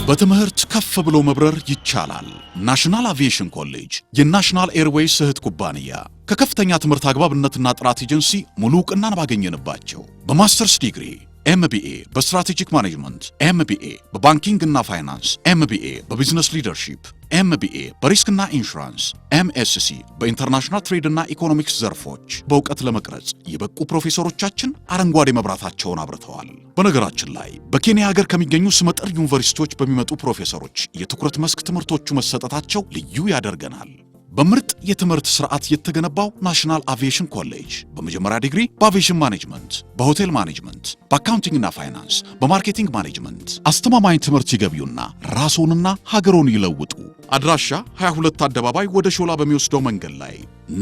በትምህርት ከፍ ብሎ መብረር ይቻላል። ናሽናል አቪዬሽን ኮሌጅ የናሽናል ኤርዌይስ እህት ኩባንያ ከከፍተኛ ትምህርት አግባብነትና ጥራት ኤጀንሲ ሙሉ ዕውቅናን ባገኘንባቸው በማስተርስ ዲግሪ ኤምቢኤ በስትራቴጂክ ማኔጅመንት፣ ኤምቢኤ በባንኪንግ እና ፋይናንስ፣ ኤምቢኤ በቢዝነስ ሊደርሺፕ፣ ኤምቢኤ በሪስክና ኢንሹራንስ፣ ኤምኤስሲ በኢንተርናሽናል ትሬድ እና ኢኮኖሚክስ ዘርፎች በእውቀት ለመቅረጽ የበቁ ፕሮፌሰሮቻችን አረንጓዴ መብራታቸውን አብርተዋል። በነገራችን ላይ በኬንያ ሀገር ከሚገኙ ስመጥር ዩኒቨርሲቲዎች በሚመጡ ፕሮፌሰሮች የትኩረት መስክ ትምህርቶቹ መሰጠታቸው ልዩ ያደርገናል። በምርጥ የትምህርት ስርዓት የተገነባው ናሽናል አቪዬሽን ኮሌጅ በመጀመሪያ ዲግሪ በአቪዬሽን ማኔጅመንት፣ በሆቴል ማኔጅመንት፣ በአካውንቲንግ እና ፋይናንስ፣ በማርኬቲንግ ማኔጅመንት አስተማማኝ ትምህርት ይገቢውና ራስዎንና ሀገሮን ይለውጡ። አድራሻ 22 አደባባይ ወደ ሾላ በሚወስደው መንገድ ላይ።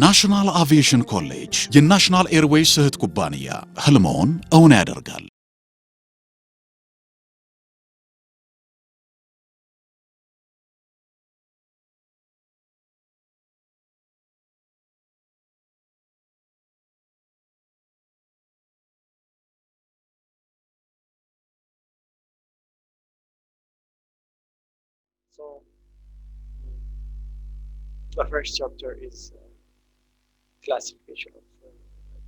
ናሽናል አቪዬሽን ኮሌጅ የናሽናል ኤርዌይስ እህት ኩባንያ ህልሞን እውን ያደርጋል። So the first chapter is classification of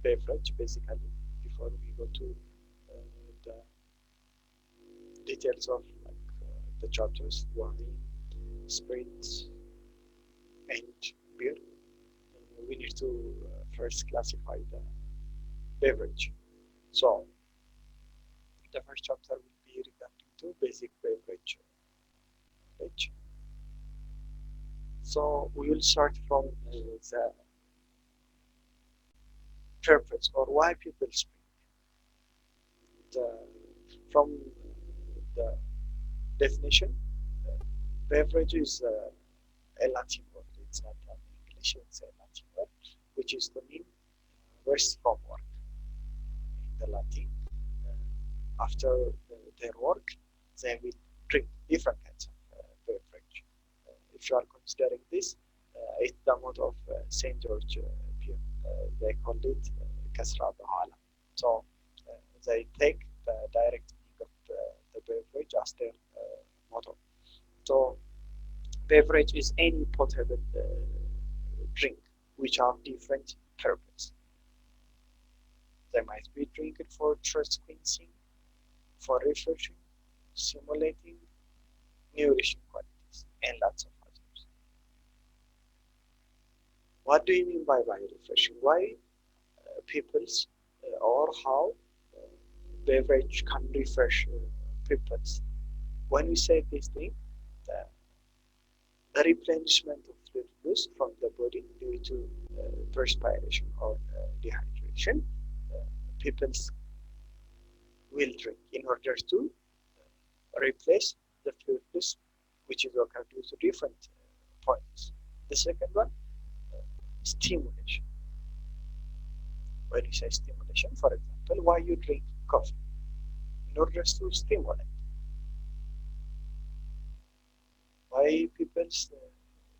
beverage, basically, before we go to the details of the chapters, wine, spirits, and beer. We need to first classify the beverage. So the first chapter will be regarding to basic beverage. So we will start from the purpose or why people speak. From the definition, beverage is a Latin word. It's not an English, it's a Latin word, which is the mean verse from work. In the Latin, after their work, they will drink different kinds of beverage. If you are considering this, it's the mode of St. George beer. They call it Kasra Bahala. So they take the direct meaning of the beverage as their motto. So beverage is any potable drink which have different purpose. They might be drinking for thirst quenching, for refreshing, stimulating, nourishing qualities, and lots of others. What do you mean by refreshing? Why people's or how beverage can refresh people's? When we say this thing, the replenishment of fluids from the body due to perspiration or dehydration, people will drink in order to replace the fluids which is occurred due to different points. The second one, stimulation. When you say stimulation, for example, why you drink coffee? In order to stimulate. Why people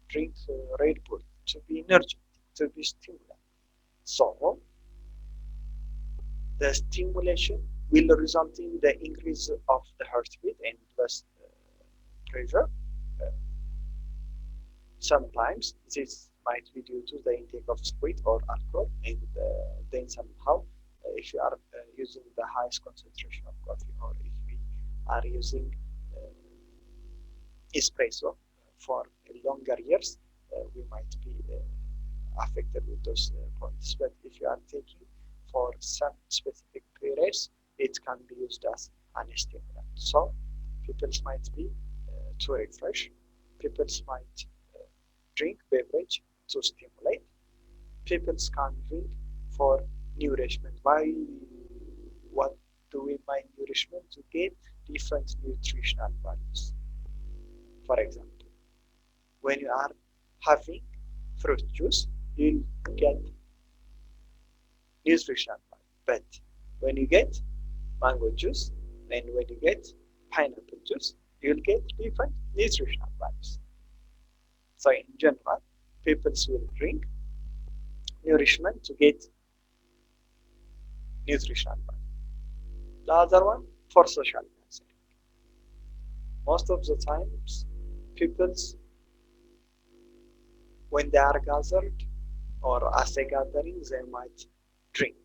drink Red Bull? To be energetic, to be stimulated. So, the stimulation will result in the increase of the heartbeat and thus pressure. Sometimes this might be due to the intake of spirit or alcohol, and then somehow if you are using the highest concentration of coffee, or if we are using espresso for longer years, we might be affected with those points. But if you are taking for some specific periods, it can be used as an stimulant. So people might be to refresh, people might drink beverage to stimulate, people can drink for nourishment. What do we mean nourishment? To get different nutritional values. For example, when you are having fruit juice, you get nutritional value. But when you get mango juice and when you get pineapple juice, you'll get different nutritional values. So in general, people will drink nourishment to get nutritional value. The other one, for social counseling. most of the times, people's when they are gathered or as a gathering, they might drink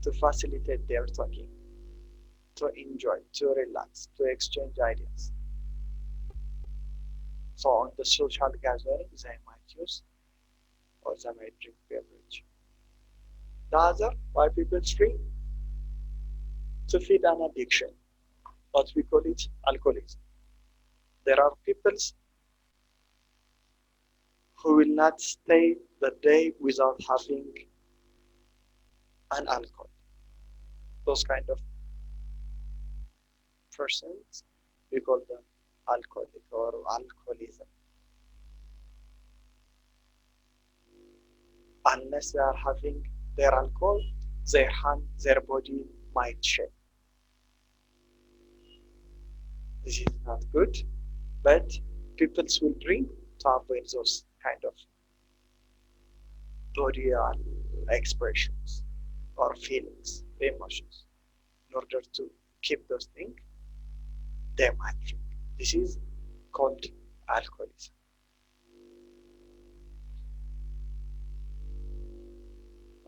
to facilitate their talking, to enjoy, to relax, to exchange ideas. So on the social gathering, they might use or they might drink beverage. The other, why people drink? To feed an addiction, what we call it alcoholism. There are people who will not stay the day without having an alcohol. Those kind of persons, we call them alcoholic or alcoholism. Unless they are having their alcohol, their hand, their body might shake. This is not good, but people will drink to avoid those kind of body expressions or feelings, emotions. In order to keep those things, they might drink. This is called alcoholism.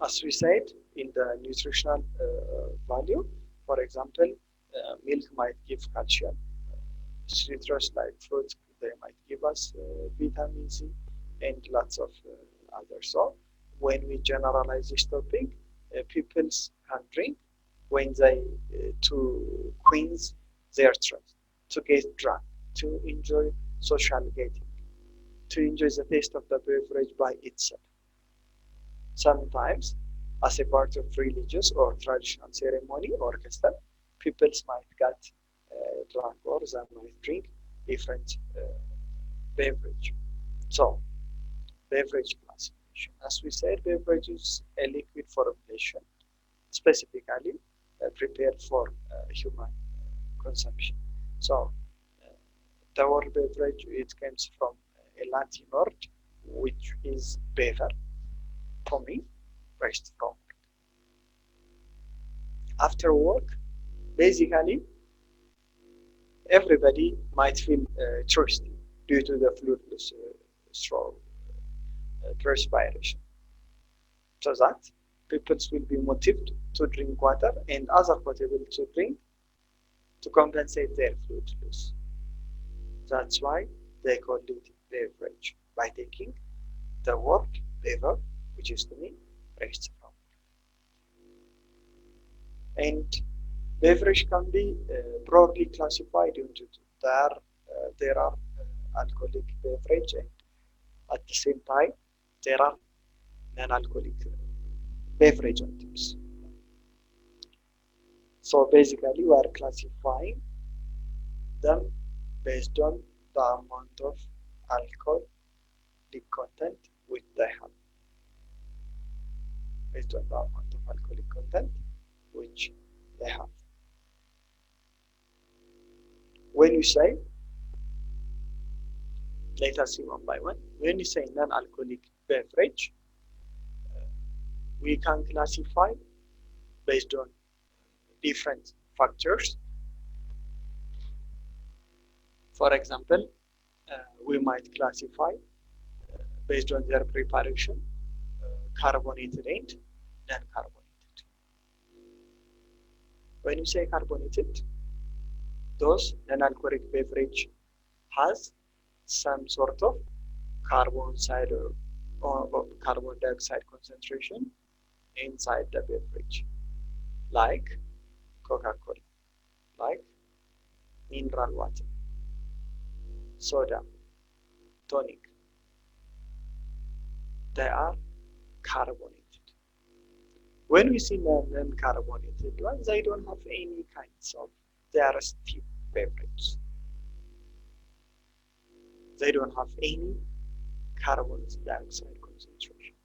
As we said, in the nutritional value, for example, milk might give calcium. Citrus like fruits, they might give us vitamin C and lots of others. So when we generalize this topic, people can drink when they to quench their thirst, to get drunk, to enjoy social gathering, to enjoy the taste of the beverage by itself. Sometimes, as a part of religious or traditional ceremony or custom, people might get drunk or they might drink different beverage. So, beverage classification. As we said, beverage is a liquid formulation, specifically prepared for human consumption. So, the word beverage, it comes from a Latin word, which is bever, for me, rest from work. After work, basically, everybody might feel thirsty due to the fluidless through perspiration. So that people will be motivated to drink water and other potable to drink to compensate their fluid loss. That's why they call it beverage, by taking the word bever, which is to mean rest from. And beverage can be broadly classified into two. There are alcoholic beverage, and at the same time, there are non-alcoholic beverage items. So basically, we are classifying them based on the amount of alcoholic content which they have. Based on the amount of alcoholic content which they have. When you say, let us see one by one. When you say non-alcoholic beverage, we can classify based on different factors. For example, we might classify based on their preparation, carbonated and non-carbonated. When you say carbonated, those non-alcoholic beverage has some sort of carbon dioxide concentration inside the beverage, like Coca-Cola, like mineral water, soda, tonic. They are carbonated. When we see non-carbonated ones, they don't have any kinds of, they are stiff beverage. They don't have any carbon dioxide concentration.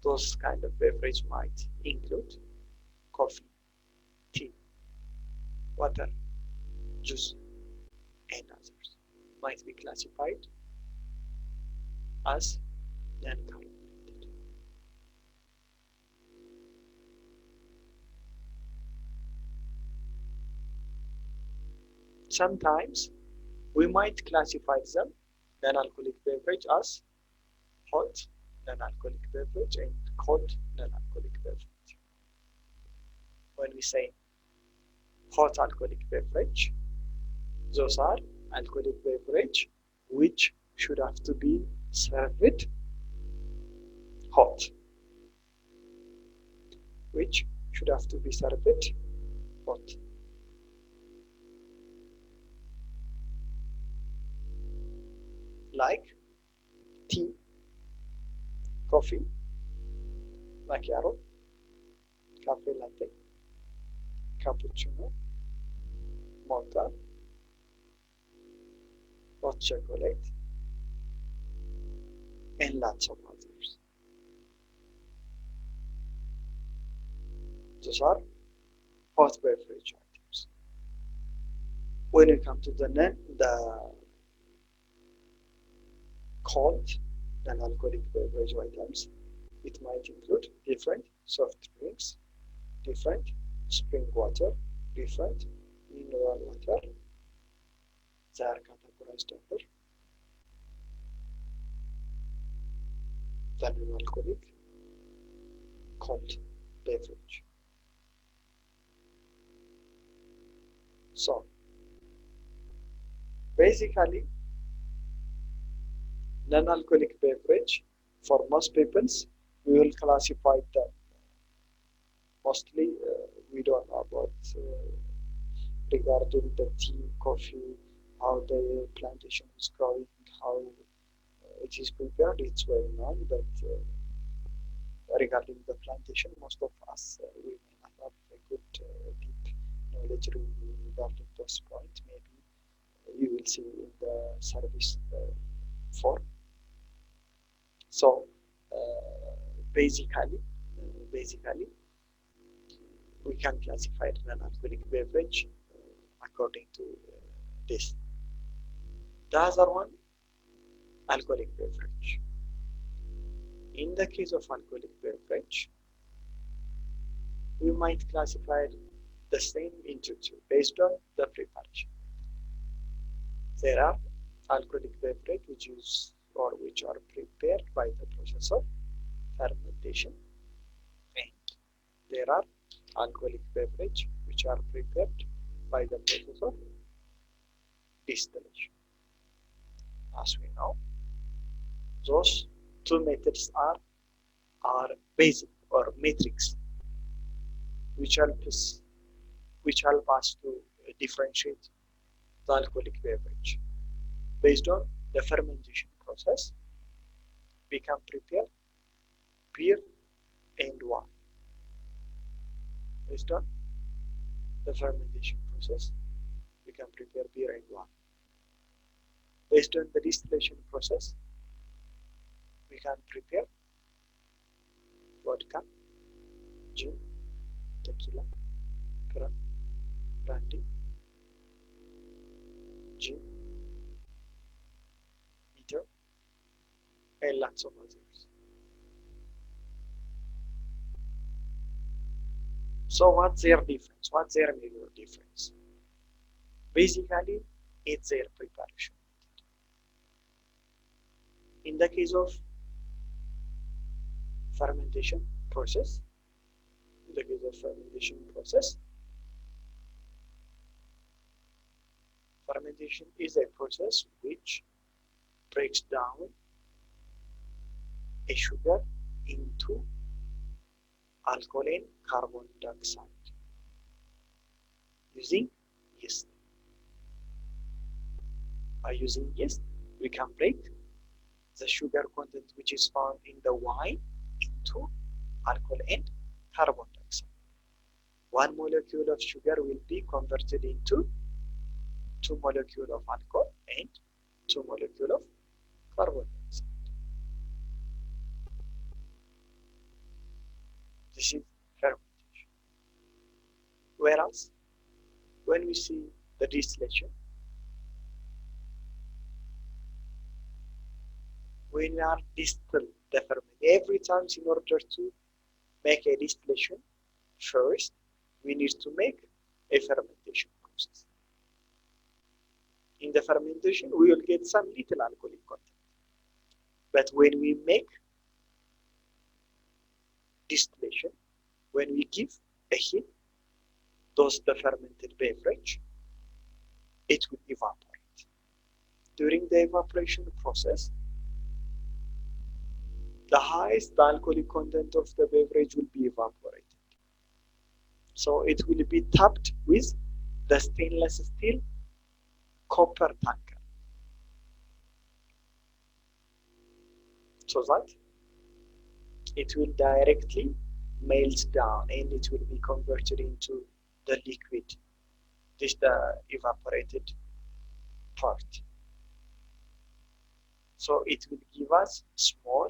Those kind of beverage might include coffee, tea, water, juice, and others. Might be classified as non-carbonated. sometimes we might classify them non-alcoholic beverage as hot non-alcoholic beverage and cold non-alcoholic beverage. When we say hot alcoholic beverage, those are alcoholic beverage which should have to be served hot, which should have to be served hot. Like tea, coffee, macchiato, cafe latte, cappuccino, mocha, hot chocolate, and lots of others. Those are hot beverage items. When we come to the cold non-alcoholic beverage items, it might include different soft drinks, different spring water, different mineral water. They are categorized under the non-alcoholic cold beverage. So, basically, non-alcoholic beverage, for most people, we will classify them. Mostly, we don't know about regarding the tea, coffee, how the plantation is growing, how it is prepared. It's well known, but regarding the plantation, most of us we may not have a good deep knowledge regarding those points. Maybe you will see in the service form. So basically, we can classify non-alcoholic beverage according to this. The other one, alcoholic beverage. In the case of alcoholic beverage, we might classify the same into two based on the preparation. There are alcoholic beverage which are prepared by the process of fermentation, and there are alcoholic beverage which are prepared by the process of distillation. As we know, those two methods are basic or metrics which help us to differentiate the alcoholic beverage. Based on the fermentation process, we can prepare beer and wine. Based on the fermentation process, we can prepare beer and wine. Based on the distillation process, we can prepare vodka, gin, tequila, brandy, gin, bitter, and lots of others. So what's their difference? What's their major difference? Basically, it's their preparation. In the case of fermentation process, fermentation is a process which breaks down a sugar into alcohol and carbon dioxide using yeast. By using yeast, we can break the sugar content which is found in the wine into alcohol and carbon dioxide. One molecule of sugar will be converted into 2 molecules of alcohol and 2 molecules of carbon dioxide. This is fermentation. Whereas when we see the distillation, when we are distill the ferment, every time in order to make a distillation, first we need to make a fermentation process. the fermentation, we will get some little alcoholic content. But when we make distillation, when we give a heat, the fermented beverage, it will evaporate. During the evaporation process, the highest alcoholic content of the beverage will be evaporated. So it will be tapped with the stainless steel copper tanker, so that it will directly melt down and it will be converted into the liquid, this the evaporated part. So it will give us small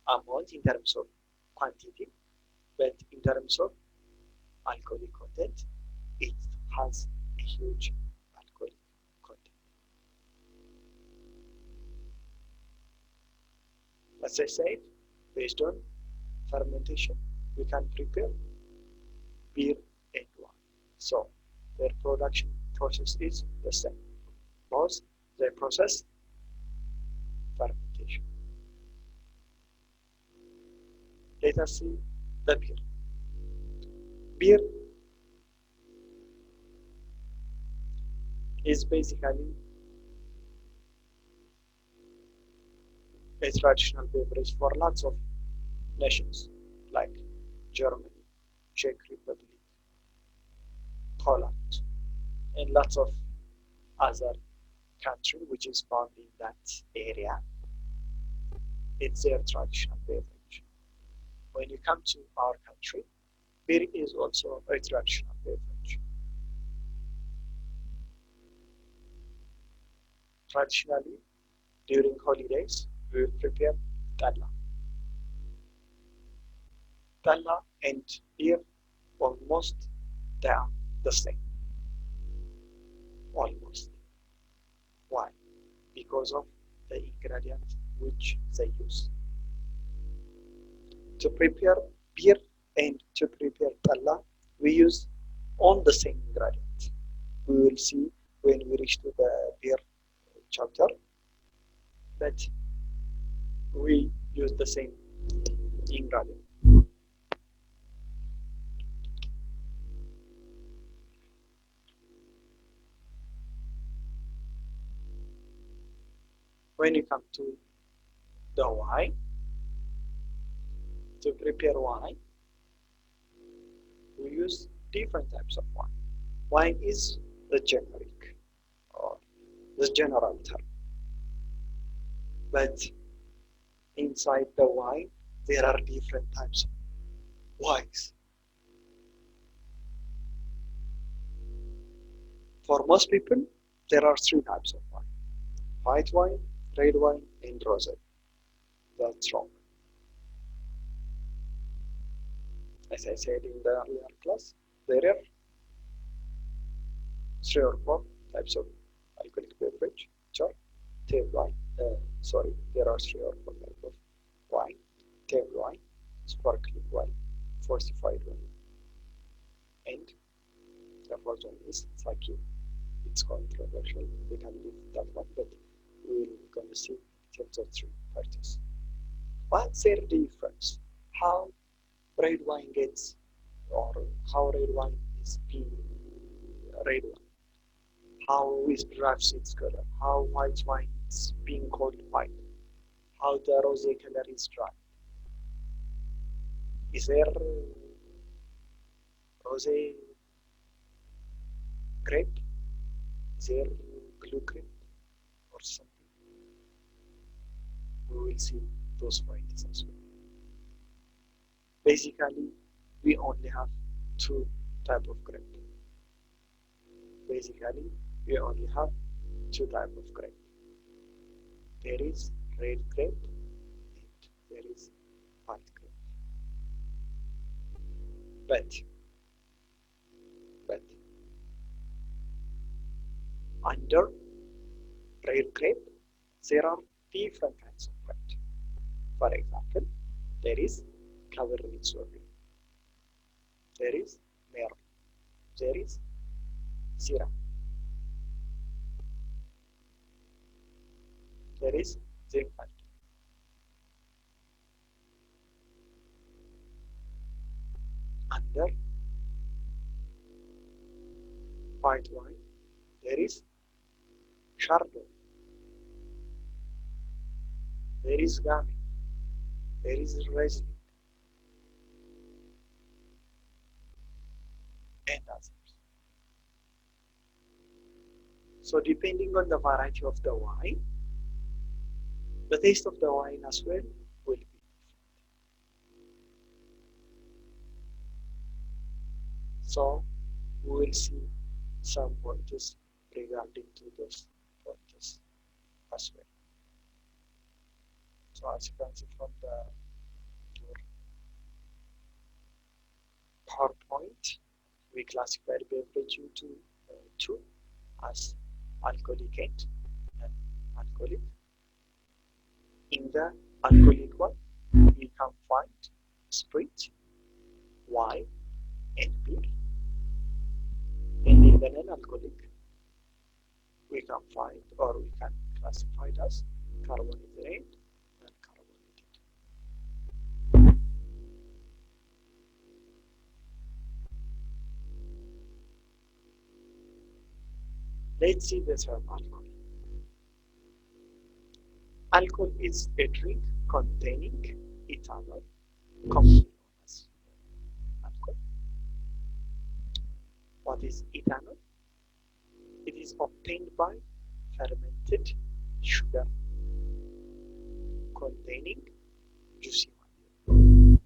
amount in terms of quantity, but in terms of alcoholic content, it has a huge alcoholic content. As I said, based on fermentation, we can prepare beer and wine. So their production process is the same. Both they process fermentation. Let us see the beer. Beer is basically a traditional beverage for lots of nations like Germany, Czech Republic, Poland, and lots of other countries which is found in that area. It's their traditional beverage. When you come to our country, beer is also a traditional beverage. Traditionally, during holidays, we will prepare talla. Talla and beer almost they are the same. Almost. Why? Because of the ingredients which they use. To prepare beer and to prepare talla, we use all the same ingredients. We will see when we reach to the beer chapter that we use the same ingredient. When you come to the wine, to prepare wine, we use different types of wine. Wine is the generic or the general term. But inside the wine, there are different types of wines. For most people, there are three types of wine: white wine, red wine, and rosé. That's wrong. As I said in the earlier class, there are 3 or 4 types of alcoholic beverage, which are table wine. There are 3 or 4 types of wine: table wine, sparkling wine, fortified wine, and the fourth one is sake. It's controversial. We can leave that one, but we're gonna see in terms of 3 parties. What's their difference? How red wine gets, or how red wine is being red wine? How is perhaps its color? How white wine is being called white? How the rosé color is dry? Is there rosé grape? Is there blue grape or something? We will see those points as well. Basically, we only have 2 types of grape. There is red grape and there is white grape. But under red grape, there are different kinds of grape. For example, there is Cabernet Sauvignon, there is Merlot, there is Syrah. place the infant. Under white wine, there is Chardonnay, there is Gamay, there is Riesling, and others. So depending on the variety of the wine, the taste of the wine as well will be different. So we will see some pointers regarding to those pointers as well. So as you can see from the PowerPoint, we classified beverage into two as alcoholic and non-alcoholic. In the alcoholic one, we can find spirit, wine, and beer. And in the non-alcoholic, we can find or we can classify it as carbonated and non-carbonated. Let's see the term alcohol. Alcohol is a drink containing ethanol, commonly known as alcohol. What is ethanol? It is obtained by fermented sugar containing juicy material,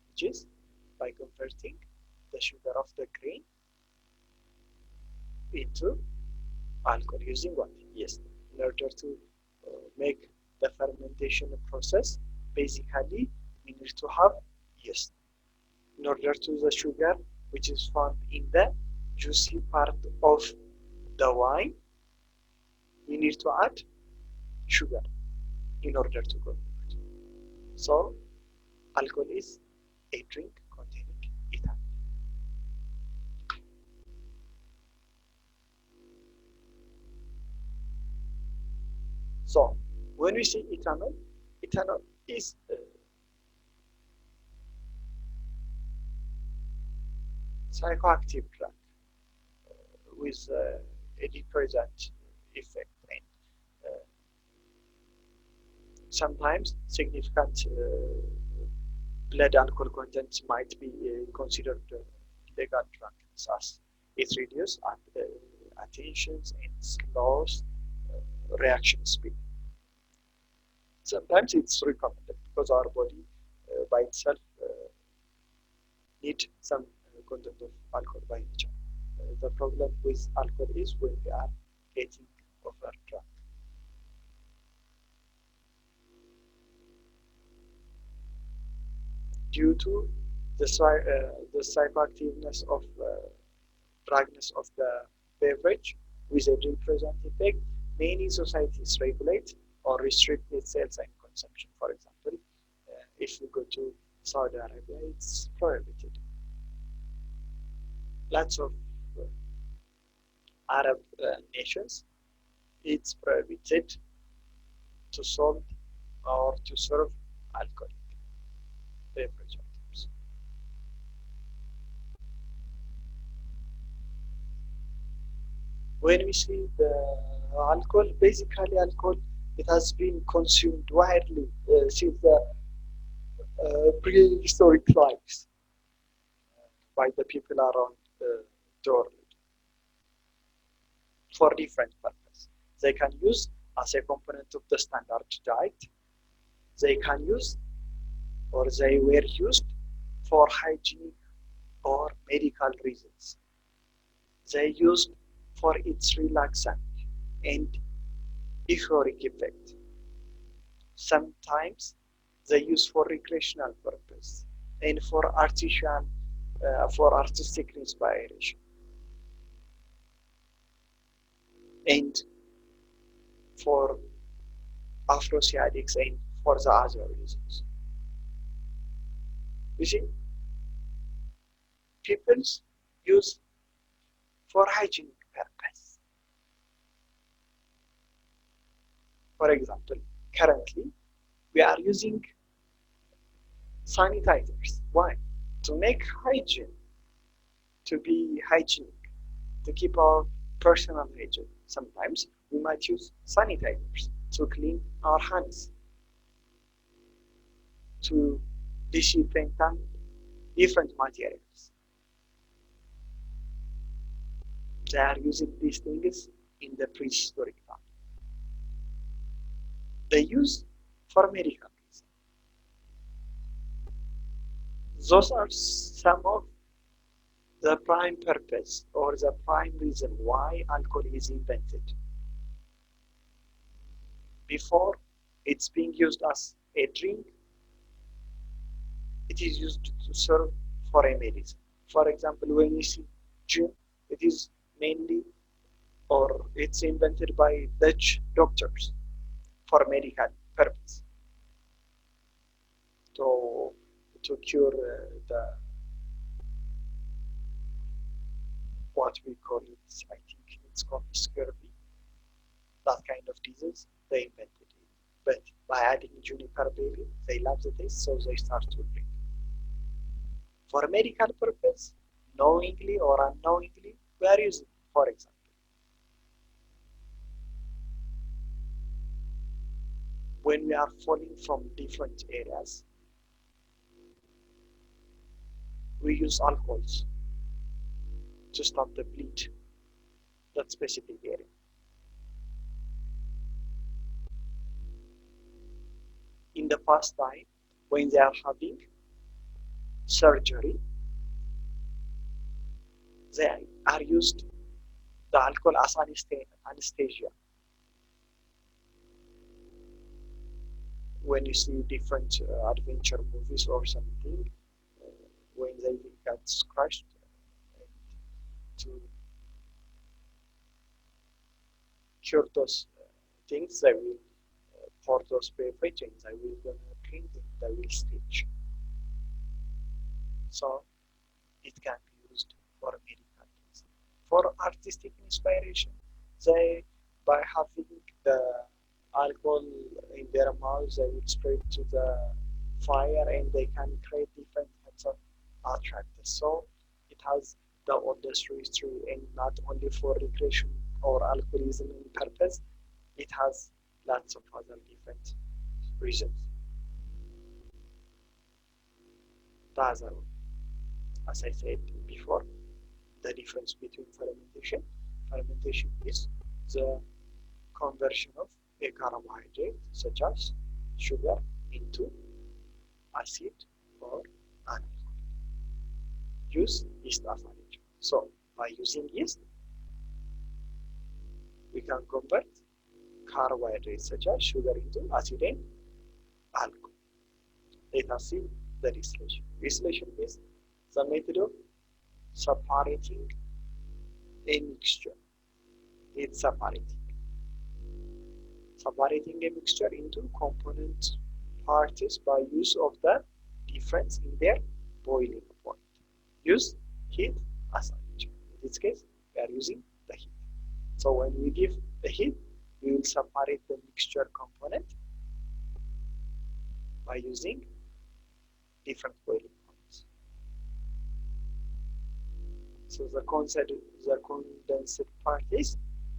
which is by converting the sugar of the grain into alcohol using what? Yes, in order to make the fermentation process, basically we need to have yeast. In order to the sugar which is found in the juicy part of the wine, we need to add sugar in order to convert. So alcohol is a drink containing ethanol. So when we say ethanol, ethanol is psychoactive drug with a depressant effect, and sometimes significant blood alcohol content might be considered legal drugs, as it reduces attentions and slows reaction speed. Sometimes it's recommended because our body by itself need some content of alcohol by nature. The problem with alcohol is when we are getting over drunk. Due to the psychoactiveness of drugness of the beverage with a depressant effect, many societies regulate or restrict its sales and consumption. For example, if you go to Saudi Arabia, it's prohibited. Lots of Arab nations, it's prohibited to sell or to serve alcoholic beverage items. When we see the alcohol, basically alcohol, it has been consumed widely since the prehistoric times by the people around the world for different purposes. They can use as a component of the standard diet. They can use or they were used for hygienic or medical reasons. They used for its relaxant and euphoric effect. Sometimes they use for recreational purpose and for artistic inspiration and for aphrodisiacs and for the other reasons. You see, people use for hygienic purpose. For example, currently we are using sanitizers. Why? To make hygiene, to be hygienic, to keep our personal hygiene. Sometimes we might use sanitizers to clean our hands, to disinfect different materials. They are using these things in the prehistoric time. They use for medical reasons. Those are some of the prime purpose or the prime reason why alcohol is invented. Before it's being used as a drink, it is used to serve for a medicine. For example, when you see gin, it is mainly or it's invented by Dutch doctors for medical purpose to cure the what we call it, I think it's called scurvy, that kind of disease. They invented it, but by adding juniper berry, they love the taste, so they start to drink. For medical purpose, knowingly or unknowingly, we are using, for example, when we are falling from different areas, we use alcohols to stop the bleed, that specific area. In the past time, when they are having surgery, they are used the alcohol as anesthesia. When you see different adventure movies or something, when they get crushed, to cure those things, they will pour those beverage and they will drink and they will stitch. So it can be used for medical things. For artistic inspiration, they, by having the alcohol in their mouths, they will spray to the fire and they can create different types of attractors. So it has the oldest history, and not only for recreation or alcoholism purpose, it has lots of other different reasons. The other one, as I said before, the difference between fermentation. Fermentation is the conversion of a carbohydrate such as sugar into acid or an alcohol. Use yeast as an agent. So by using yeast, we can convert carbohydrates such as sugar into acid and alcohol. Let us see the distillation. Distillation is the method of separating a mixture. It's separating a mixture into component parts by use of the difference in their boiling point. Use heat as an agent. In this case, we are using the heat. So when we give the heat, we will separate the mixture component by using different boiling points. So the condensed part is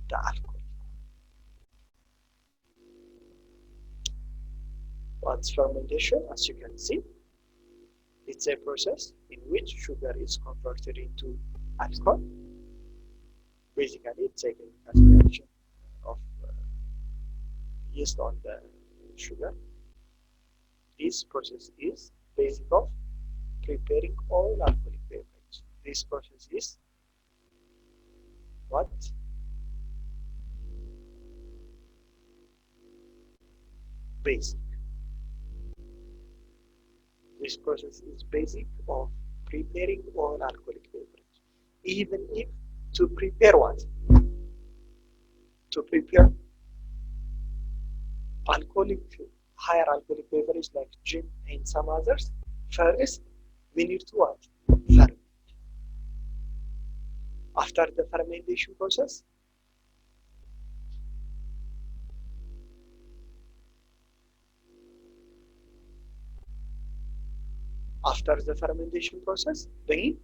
the alcohol. What's fermentation? As you can see, it's a process in which sugar is converted into alcohol. Basically, it's a chemical reaction of yeast on the sugar. This process is basic of preparing all alcoholic beverage. This process is what? Basic. This process is basic of preparing all alcoholic beverage. Even if to prepare what? To prepare higher alcoholic beverage like gin and some others, first we need to what? Ferment. After the fermentation process, After the fermentation process, then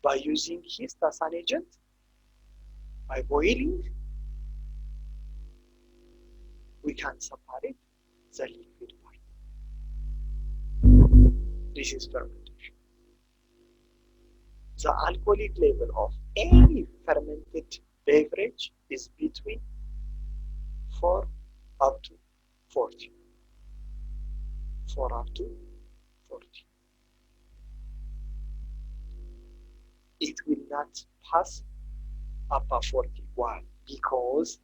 by using yeast as an agent, by boiling, we can separate the liquid part. This is fermentation. The alcoholic level of any fermented beverage is between 4 up to 40. 4 up to 40. It will not pass above 40. Why? Because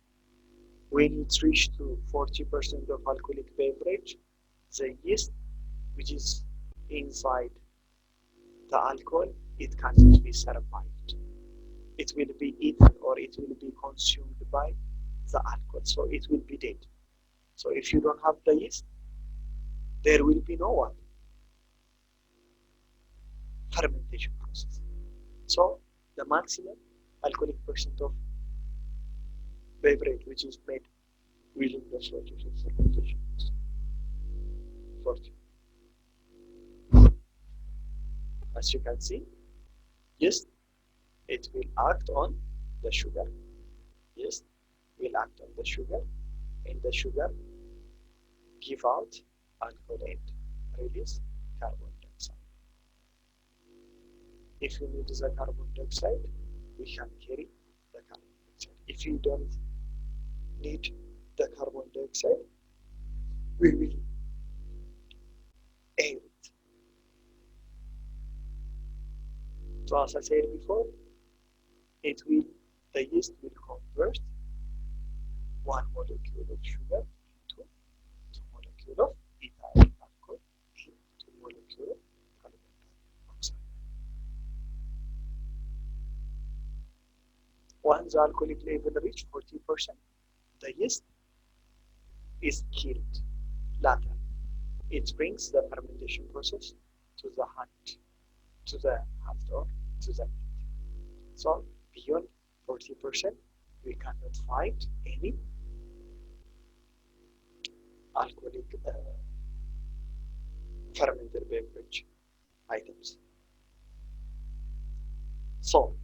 when it reaches to 40% of alcoholic beverage, the yeast which is inside the alcohol, it cannot be survived. It will be eaten or it will be consumed by the alcohol, so it will be dead. So if you don't have the yeast, there will be no one fermentation process. So the maximum alcoholic percent of beverage which is made within the process of fermentation is 40. As you can see, yeast, it will act on the sugar. Yeast will act on the sugar, and the sugar give out alcohol and release carbon dioxide. If you need the carbon dioxide, we can carry the carbon dioxide. If you don't need the carbon dioxide, we will air it. So as I said before, the yeast will convert one molecule of sugar into 2 molecules of ethyl alcohol and 2 molecules of carbon dioxide. Once the alcoholic level reaches 40%, the yeast is killed. Later, it brings the fermentation process to the heart or to the meat. So beyond 40%, we cannot find any alcoholic fermented beverage items. So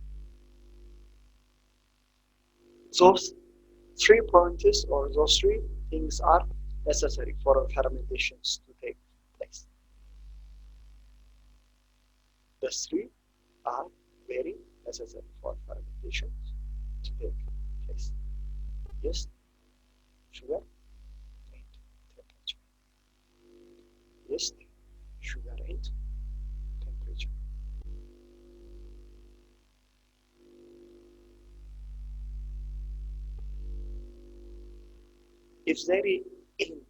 those 3 points or those 3 things are necessary for fermentations to take place. The 3 are very necessary for fermentations to take place. Yeast, sugar, and temperature. Yeast, sugar, and temperature. If there is any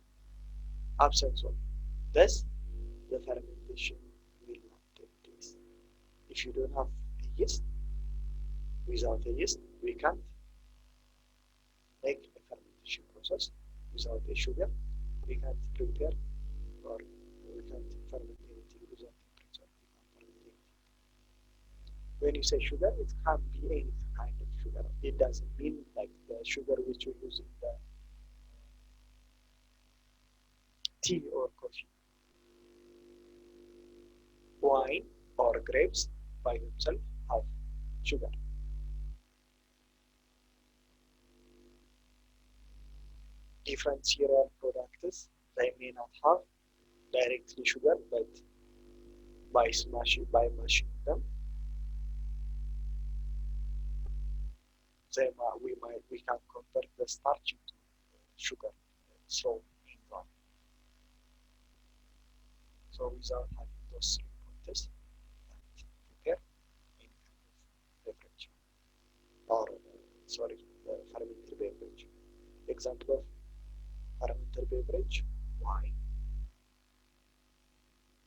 absence of this, the fermentation will not take place. If you don't have a yeast, without a yeast, we can't make a fermentation process. Without a sugar, we can't prepare or we can't ferment anything without temperature. We can't ferment anything. When you say sugar, it can be any kind of sugar. It doesn't mean like the sugar which we use in the tea or coffee. Wine or grapes by themselves have sugar. Different cereal products, they may not have directly sugar, but by mashing them, we can convert the starch into sugar thrown in one. So without having those 3 pointers, we can prepare any kind of beverage or fermented beverage. Example of fermented beverage: wine,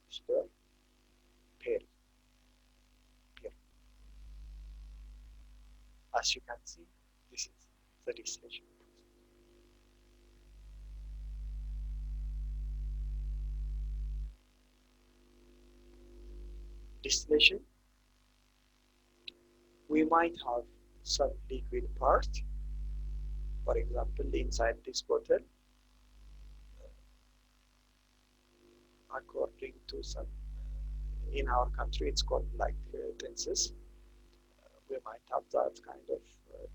sugar, pear. As you can see, this is the distillation process. Distillation, we might have some liquid part. For example, inside this bottle, according to some in our country it's called like tenses. We might have that kind of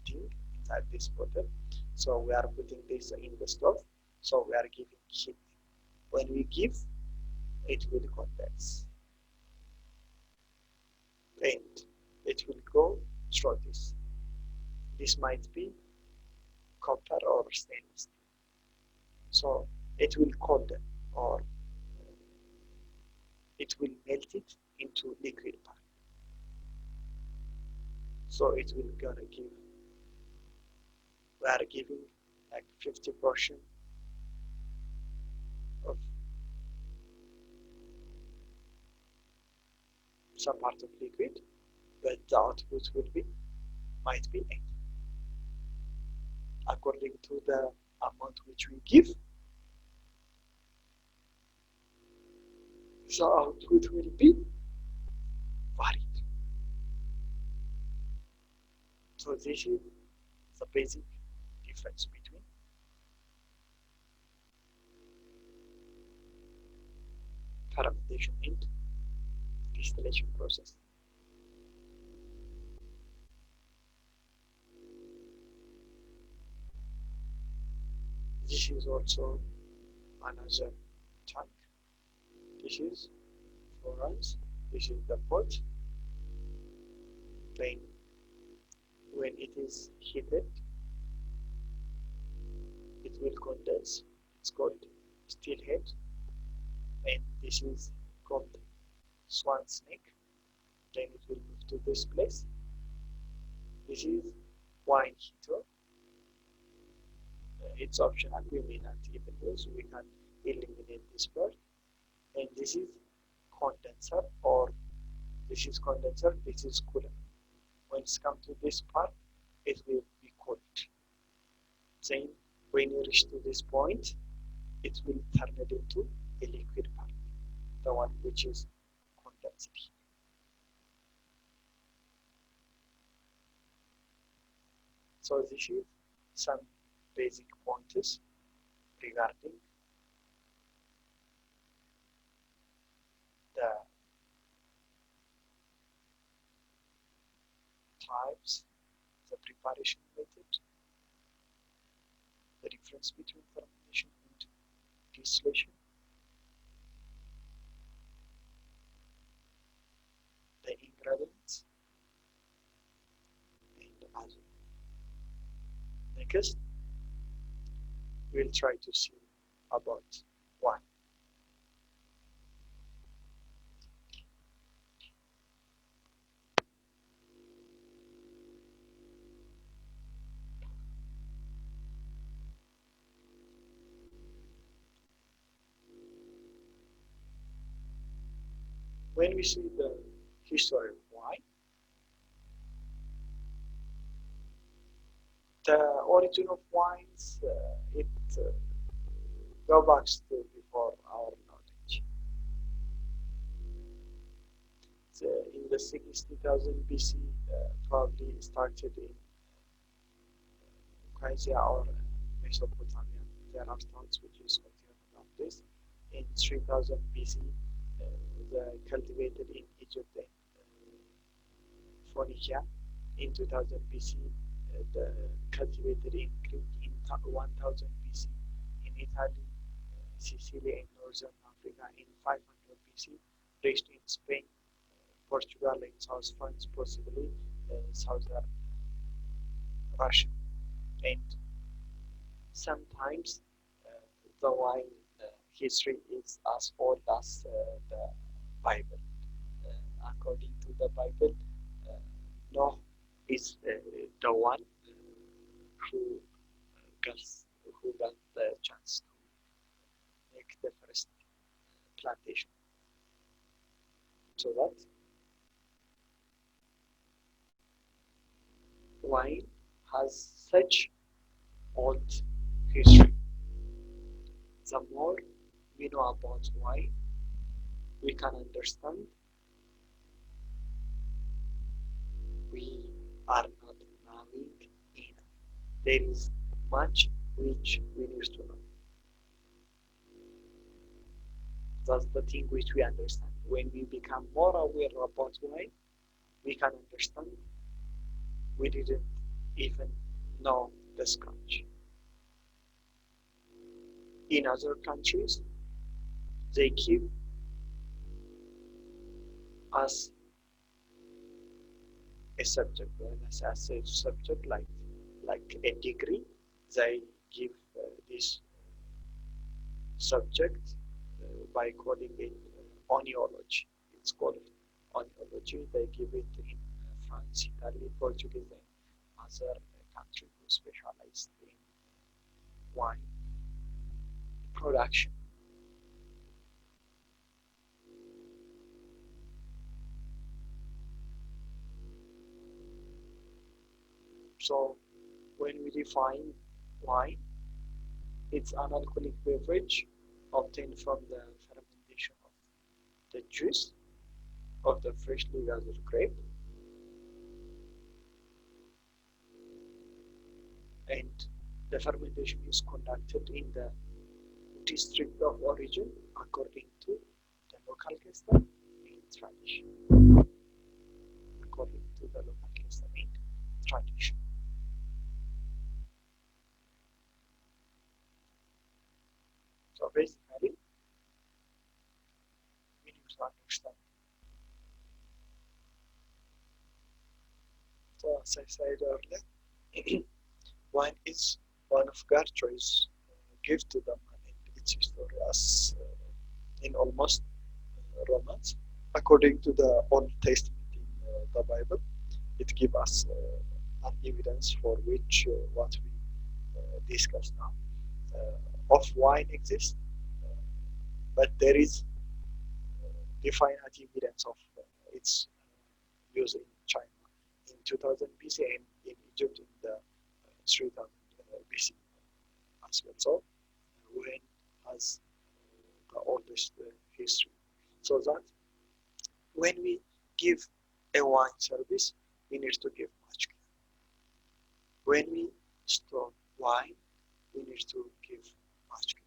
thing inside this bottle. So we are putting this in the stove. So we are giving heat. When we give, it will condense. And it will go through this. This might be copper or stainless steel. So it will cold or it will melt it into liquid part. So it will gonna give, we are giving like 50% of some part of liquid, but the output will be, might be 8. According to the amount which we give, the output will be varied. So this is the basic difference between fermentation and distillation process. This is also another tank. This is for us. This is the pot. Then when it is heated, it will condense. It's called steel head, and this is called swan snake. Then it will move to this place. This is wine heater. It's optional. We may not even use. We can eliminate this part. And this is condenser, or this is condenser. This is cooler. When it's come to this part, it will be cold. Then when you reach to this point, it will turn it into a liquid part, the one which is condenser. So this is some basic points regarding the types, the preparation method, the difference between fermentation and distillation, the ingredients, and other. Next, we'll try to see about wine. When we see the history of wine, the origin of wines, it go back to before our knowledge. In the 60,000 BC, probably started in Asia or Mesopotamia. There are towns which is continued around this. In 3000 BC, the cultivated in Egypt and Phoenicia. In 2000 BC, the cultivated in Crete. In 1000 BC, in Italy, Sicily, and Northern Africa. In 500 BC, reached in Spain, Portugal, and South France, possibly Southern Russia. And sometimes the wine history is as old as the Bible. According to the Bible, Noah is the one who got the chance to make the first plantation. So that wine has such old history. The more we know about wine, we can understand we are not knowing enough. There is much which we need to know. That's the thing which we understand. when we become more aware about wine, we can understand we didn't even know the scratch. In other countries, they keep as a subject, as a subject like a degree. They give this subject by calling it oniology. It's called oniology. They give it in France, Italy, Portuguese, and other countries who specialize in wine production. So when we define wine, it's an alcoholic beverage obtained from the fermentation of the juice of the freshly gathered grape, and the fermentation is conducted in the district of origin according to the local custom and tradition. According to the local custom and tradition. So basically, we need to understand. So as I said earlier, wine is one of God's choice gift to the man, and its history as in almost Romans. According to the Old Testament in the Bible, it gives us an evidence for which what we discuss now of wine exists, but there is definite evidence of its use in China in 2000 BC and in Egypt in the 3000 BC as well. So when has the oldest history. So that when we give a wine service, we need to give much care. When we store wine, we need to give much care.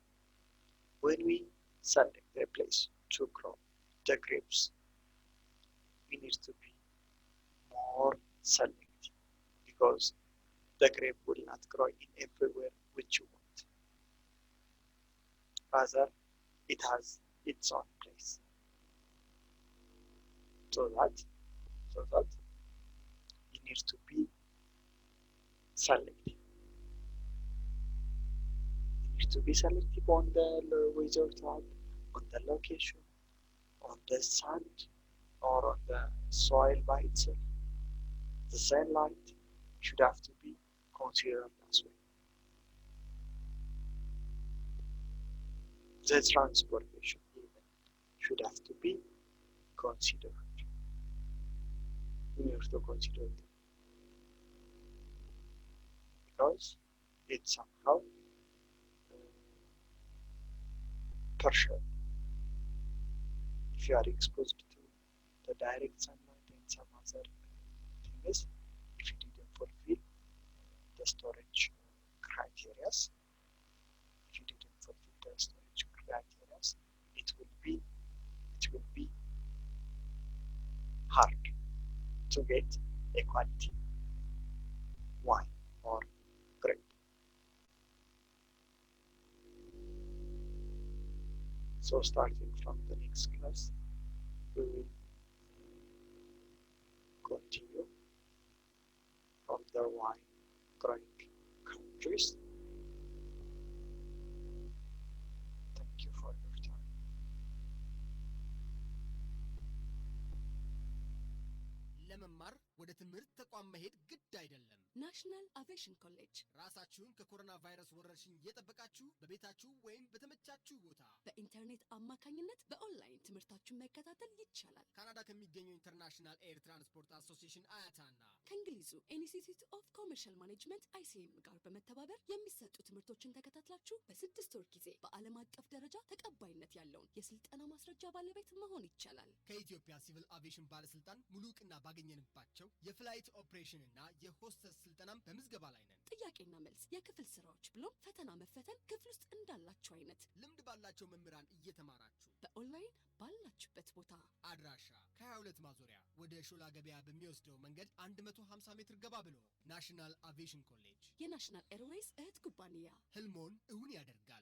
When we select a place to grow the grapes, we need to be more selective because the grape will not grow in everywhere which you want. Rather, it has its own place. So that you need to be selective. You need to be selective on the weather type, on the location, on the sand, or on the soil by itself. The sunlight should have to be considered as well. The transportation even should have to be considered. We need to consider it because it's somehow partial. If you are exposed to the direct sunlight and some other things, if you didn't fulfill the storage criteria, if you didn't fulfill the storage criteria, it will be hard to get a quality wine or grape. So starting from the next class, we will continue from the wine growing countries. Thank you for your time. ለመማር ወደ ትምህርት ተቋም መሄድ ግድ አይደለም። ናሽናል አቪዬሽን ኮሌጅ ራሳችሁን ከኮሮና ቫይረስ ወረርሽኝ እየጠበቃችሁ በቤታችሁ ወይም በተመቻችሁ ቦታ በኢንተርኔት አማካኝነት በኦንላይን ትምህርታችሁን መከታተል ይቻላል። ካናዳ ከሚገኘው ኢንተርናሽናል ኤር ትራንስፖርት አሶሲዬሽን አያታና ከእንግሊዙ ኢንስቲትዩት ኦፍ ኮመርሻል ማኔጅመንት አይሲኤም ጋር በመተባበር የሚሰጡ ትምህርቶችን ተከታትላችሁ በ6 ወር ጊዜ በዓለም አቀፍ ደረጃ ተቀባይነት ያለውን የስልጠና ማስረጃ ባለቤት መሆን ይቻላል። ከኢትዮጵያ ሲቪል አቪዬሽን ባለስልጣን ሙሉ ዕውቅና ባገኘንባቸው የፍላይት ኦፕሬሽን እና የሆስተስ ስልጠናም በምዝገባ ላይ ነን። ጥያቄና መልስ፣ የክፍል ስራዎች ብሎም ፈተና መፈተን ክፍል ውስጥ እንዳላችሁ አይነት ልምድ ባላቸው መምህራን እየተማራችሁ በኦንላይን ባላችሁበት ቦታ። አድራሻ ከ22 ማዞሪያ ወደ ሾላ ገበያ በሚወስደው መንገድ 150 ሜትር ገባ ብሎ ናሽናል አቪዬሽን ኮሌጅ። የናሽናል ኤርዌይስ እህት ኩባንያ ህልሞን እውን ያደርጋል።